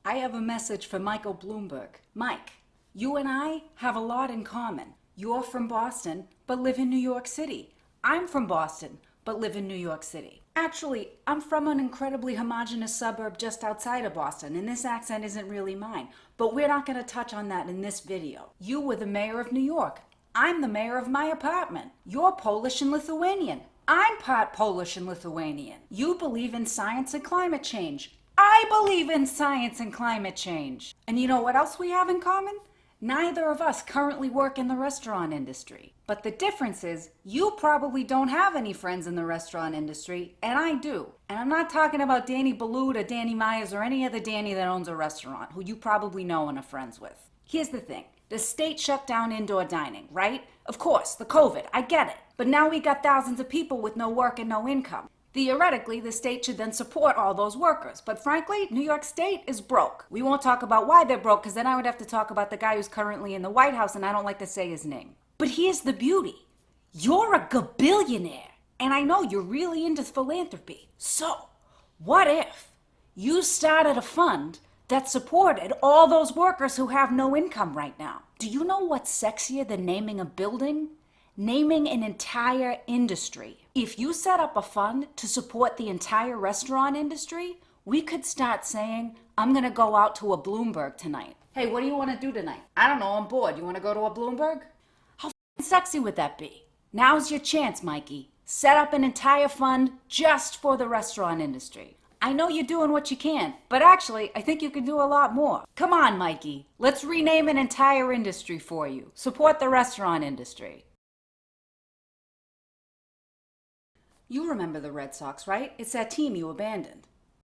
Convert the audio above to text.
I have a message for Michael Bloomberg. Mike, you and I have a lot in common. You're from Boston, but live in New York City. I'm from Boston, but live in New York City. Actually, I'm from an incredibly homogeneous suburb just outside of Boston, and this accent isn't really mine. But we're not going to touch on that in this video. You were the mayor of New York. I'm the mayor of my apartment. You're Polish and Lithuanian. I'm part Polish and Lithuanian. You believe in science and climate change. I believe in science and climate change. And you know what else we have in common? Neither of us currently work in the restaurant industry. But the difference is, you probably don't have any friends in the restaurant industry, and I do. And I'm not talking about Danny Ballou or Danny Myers or any other Danny that owns a restaurant, who you probably know and are friends with. Here's the thing. The state shut down indoor dining, right? Of course, the COVID, I get it. But now we got thousands of people with no work and no income. Theoretically, the state should then support all those workers. But frankly, New York State is broke. We won't talk about why they're broke, because then I would have to talk about the guy who's currently in the White House, and I don't like to say his name. But here's the beauty. You're a gabillionaire, and I know you're really into philanthropy. So, what if you started a fund that supported all those workers who have no income right now? Do you know what's sexier than naming a building? Naming an entire industry. If you set up a fund to support the entire restaurant industry, we could start saying, I'm gonna go out to a Bloomberg tonight. Hey, what do you wanna do tonight? I don't know, I'm bored. You wanna go to a Bloomberg? How sexy would that be? Now's your chance, Mikey. Set up an entire fund just for the restaurant industry. I know you're doing what you can, but actually, I think you can do a lot more. Come on, Mikey. Let's rename an entire industry for you. Support the restaurant industry. You remember the Red Sox, right? It's that team you abandoned.